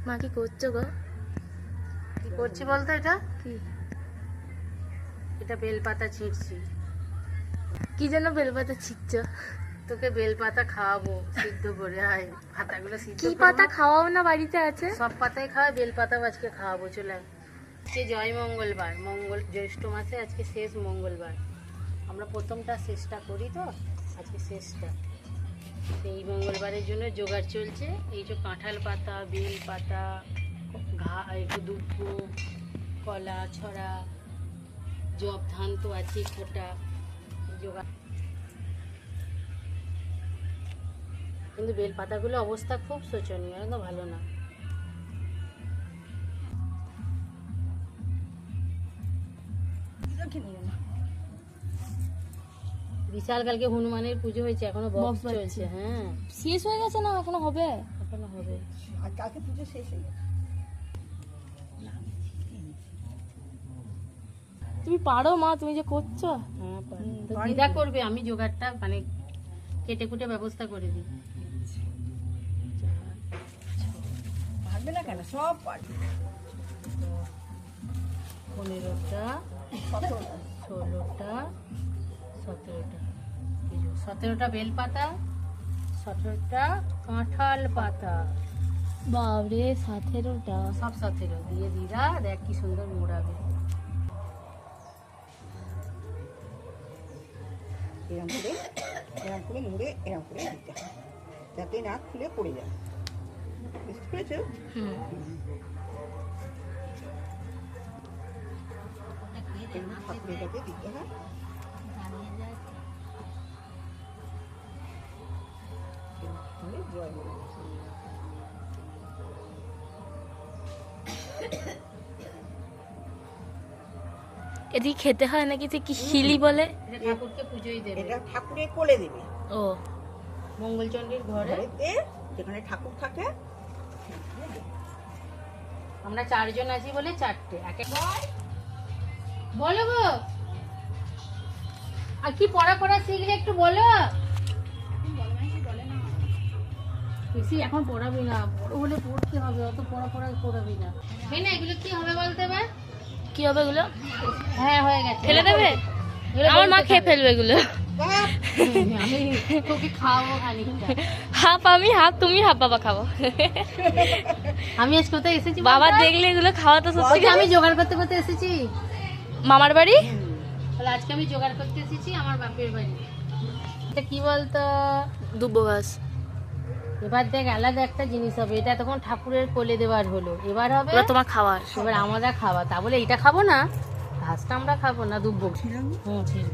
মা কি করছো গো? কি করছি বলতো? এটা কি? এটা বেলপাতা ছিঁড়ছি। কি যেন বেলপাতা ছিঁড়ছো? তোকে বেলপাতা খাওয়াবো সিদ্ধ করে। আয়, পাতাগুলো সিদ্ধ কি করবো। পাতা খাওয়াও না? বাড়িতে আছে সব পাতাই খাওয়া, বেলপাতাও আজকে খাওয়াবো। চলে আয়। আজকে জয় মঙ্গলবার, জ্যৈষ্ঠ মাসে আজকে শেষ মঙ্গলবার। আমরা প্রথমটা শেষটা করি, তো আজকে শেষটা। এই মঙ্গলবারের জন্য জোগাড় চলছে। এই যে কাঁঠাল পাতা, বেল পাতা, একটু দুব্বো, কলা ছড়া, জব ধান তো আছে খোটা জোগাড়। কিন্তু বেল পাতাগুলো অবস্থা খুব শোচনীয়, একদম ভালো না। বিশাল কালকে হনুমানের পুজো হয়েছে, এখনো বক্স চলছে। হ্যাঁ, শেষ হয়ে গেছে না? এখনো হবে? এখনো হবে। আর কালকে পুজো শেষ হয়ে গেছে। তুমি পারো মা, তুমি যে করছো। হ্যাঁ, পারি। তো দিদা করবে, আমি জোগাড়টা মানে কেটে কুটে ব্যবস্থা করে দিই। পারবে না কেন? সব পারবে। 15টা, 16টা, 17টা, 17টা বেল পাতা, 17টা কাঁঠাল পাতা, বাবরে 17টা। সব 17 দিয়ে দিদা দেখ কি সুন্দর মোড়াবে। এরম করে মুড়ে এরম করে দিতে হয়, যাতে না খুলে পড়ে যায়। বুঝতে পেরেছো? ঠাকুরের কাছে দিতে হয়। জয় মা। এটি খেতে হয় নাকি? তুই কি শিলি বলে? এটা ঠাকুরকে পুজোই দেবে। এটা ঠাকুরের কোলে দেবে, ও, মঙ্গলচণ্ডীর ঘরে। ঘরেতে যেখানে ঠাকুর থাকে। আমরা 4 জন আছি বলে 4টে। এক এক বলো গো। আর কি পড়া শিখলে একটু বলো। বেশি এখন পড়াবি না, বড় হলে পড়তে হবে, অত পড়া পড়াবি না। না, এগুলো কি হবে বলতে পার? কি হবে এগুলো? হ্যাঁ, হয়ে গেছে। ফেলে দেবে? এগুলো আমার মা বলতে খেয়ে পারবে। ফেলবে এগুলো। আমি তোকে খাওয়াবো খানিকটা। হাফ আমি, হাফ তুমি, হাফ বাবা খাবো। আমি আজ কোথায় এসেছি বাবা বলতো? দেখলে এগুলো খাওয়া তো সত্যি। ওই যে আমি জোগাড় করতে করতে এসেছি। মামার বাড়ি? তাহলে আজকে আমি জোগাড় করতে এসেছি আমার বাপের বাড়ি। এটা কি বলতো? দুব্বো ঘাস। এবার দেখ আলাদা একটা জিনিস হবে। এটা তখন ঠাকুরের কোলে দেওয়ার হলো, এবার হবে ওরা তোমার খাওয়ার। এবার আমরা খাওয়া। তা বলে এটা খাবো না, ঘাসটা আমরা খাবো না, দুব্বো। ঠিক।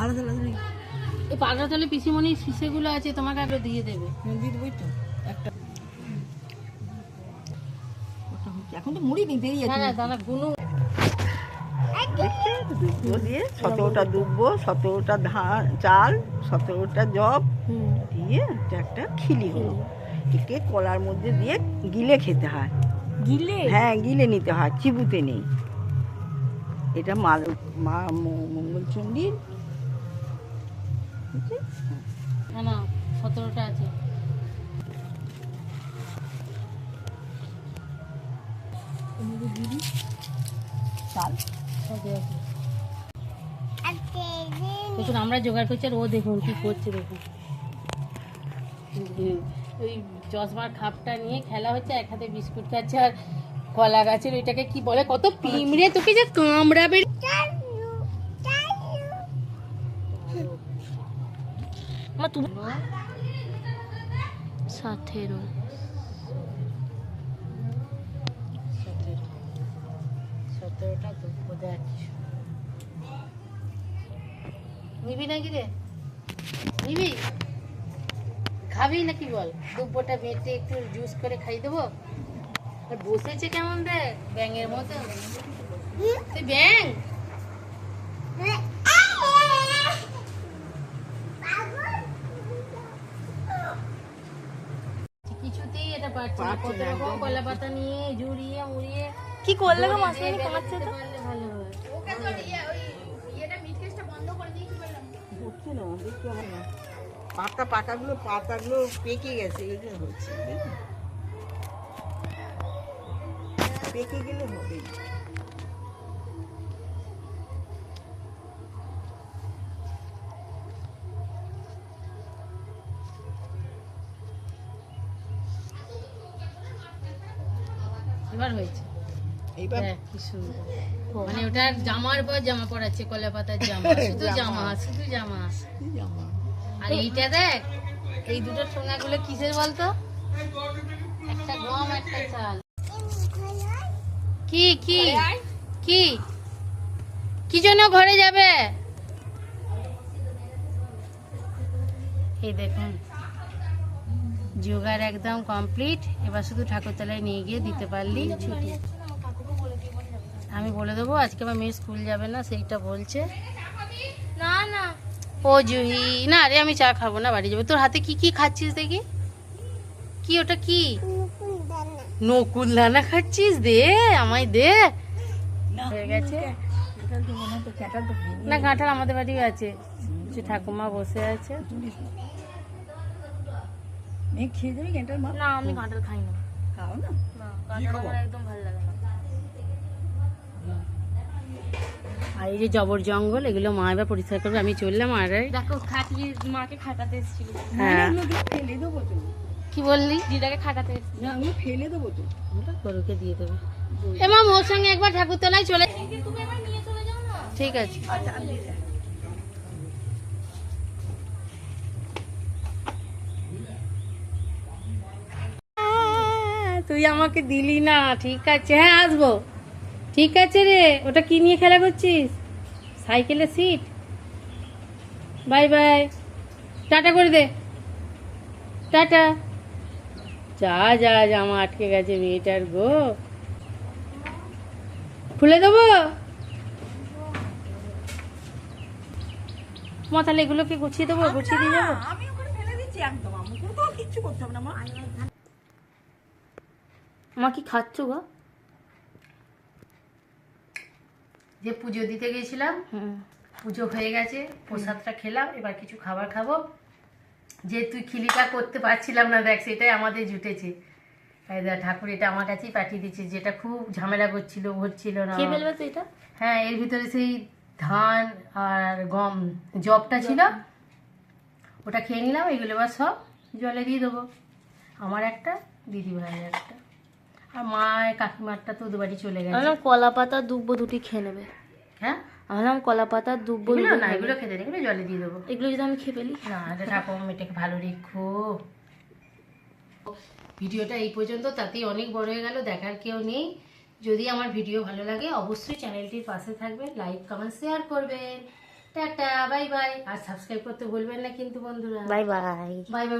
আলাদা আলাদা নেই। এই পাগলাতলে পিসিমণির শিশেগুলো আছে, তোমাকে আগে দিয়ে দেবে। দিয়ে দেবোই তো একটা। ওটা হচ্ছে। এখন তো মুড়ি দিই, দেরি হ্যাঁ আছে। না, দাদা গুনু। দেখছে দুব্বো দিয়ে 17টা দুব্বো, 17টা ধান চাল, 17টা জব দিয়ে এটা একটা খিলি হলো। একে কলার মধ্যে দিয়ে গিলে খেতে হয়। গিলে? হ্যাঁ, গিলে নিতে হয়, চিবুতে নেই। এটা মা মঙ্গলচণ্ডীর। না না, 17টা আছে। চাল দেখুন আমরা জোগাড় করছি, আর ও দেখুন কি করছে। দেখুন ওই চশমার খাপটা নিয়ে খেলা হচ্ছে, এক হাতে বিস্কুট খাচ্ছে, আর কলা গাছের ওইটাকে কি বলে, কত পিমড়ে তোকে যে কামড়াবে। 17। 17টা তো দেখ। নিবি নাকি রে? নিবি? খাবি নাকি বল? দুব্বোটা বেটে একটু জুস করে খাই দেবো। আর বসেছে কেমন দেখ, ব্যাঙের মতো। তুই ব্যাঙ? কিছুতেই এটা পারছি না। কত রকম কলা পাতা নিয়ে জুড়িয়ে মুড়িয়ে কি করলে গো মাসিমণি? কামাচ্ছে তো। পারলে ভালো হয়। হচ্ছে না, দেখতে হবে না। পাতাগুলো পেকে গেছে, এই জন্য হচ্ছে। পেকে গেলে হবে। এবার হয়েছে। এইবার দেখ কি সুন্দর, মানে ওটা জামার পর জামা পরাচ্ছে, কলা পাতার জামা, শুধু জামা শুধু জামা। জামা আর এইটা দেখ, এই দুটো ঠোঙাগুলো কিসের বলতো? একটা গম একটা চাল। কি কি কি কি জন্য ঘরে যাবে? এই দেখুন জোগাড় একদম কমপ্লিট। এবার শুধু ঠাকুরতলায় নিয়ে গিয়ে দিতে পারলি ছুটি। আমি বলে দেবো আজকে আমার মেয়ে স্কুল যাবে না, সেইটা বলছে। না না ও জুহি, না রে আমি চা খাবো না, বাড়ি যাবো। তোর হাতে কি কি খাচ্ছিস দেখি? কি ওটা কি? নকুল দানা খাচ্ছিস? দে আমায় দে। হয়ে গেছে না, কাঁঠাল আমাদের বাড়িও আছে, যে ঠাকুমা বসে আছে। মেয়ে খেয়ে যাবে এটার মা? না আমি কাঁঠাল খাই না। খাও না? না কাঁঠাল আমার একদম ভালো লাগে না। আর এই যে জবর জঙ্গল, এগুলো মা এবার পরিষ্কার করবে। আমি চললাম। আর দেখো খাটিয়ে মাকে খাটাতে এসেছিল। হ্যাঁ ফেলে দেবো তো। কি বললি? দিদাকে খাটাতে এসেছিল। না আমি ফেলে দেবো তো। ওটা গরুকে দিয়ে দেবে। এমা ওর সঙ্গে একবার ঠাকুরতলায় চলে। তুমি একবার নিয়ে চলে যাও না। ঠিক আছে। আচ্ছা আমি দিয়ে যাই। তুই আমাকে দিলি না, ঠিক আছে, হ্যাঁ আসবো, ঠিক আছে রে। ওটা কি নিয়ে খেলা করছিস? সাইকেলের সিট। বাই বাই, টাটা করে দে, টাটা। যা যা, জামা আটকে গেছে মেয়েটার গো। খুলে দেবো মা, তাহলে এগুলোকে গুছিয়ে দেবো, গুছিয়ে দিয়ে যাবো। আমি ওখানে ফেলে দিচ্ছি একদম, আমাকে তো কিচ্ছু করতে হবে না মা। মা কি খাচ্ছ গো? যে পুজো দিতে গেছিলাম, পুজো হয়ে গেছে, প্রসাদটা খেলাম, এবার কিছু খাবার খাবো। যে তুই খিলিটা করতে পারছিলাম না, দেখ সেটাই আমাদের জুটেছে। এই দেখ ঠাকুর এটা আমার কাছেই পাঠিয়ে দিচ্ছে, যেটা খুব ঝামেলা করছিল, হচ্ছিল না। খেয়ে ফেলবে তো এটা? হ্যাঁ, এর ভিতরে সেই ধান আর গম জবটা ছিল, ওটা খেয়ে নিলাম। এগুলো এবার সব জলে দিয়ে দেবো। আমার একটা, দিদি ভাইয়ের একটা, আর মায়ের কাকিমারটা তো দুবারই চলে গেছে। আমার কলা পাতা দুব্বো দুটি খেয়ে নেবে। হ্যাঁ, আমার কলা পাতা দুব্বো এগুলো দুটো না, খাবে। এগুলো খেতে নেই, এগুলো জলে দিয়ে দেবো। এগুলো যদি আমি খেয়ে ফেলি? না, এটা ঠাকুর মেয়েটাকে ভালো রেখো। ভিডিওটা এই পর্যন্ত, তাতেই অনেক বড় হয়ে গেল, দেখার কেউ নেই। যদি আমার ভিডিও ভালো লাগে অবশ্যই চ্যানেলটির পাশে থাকবেন, লাইক কমেন্ট শেয়ার করবেন। টাটা বাই বাই, আর সাবস্ক্রাইব করতে ভুলবেন না কিন্তু বন্ধুরা। Bye bye. Bye bye.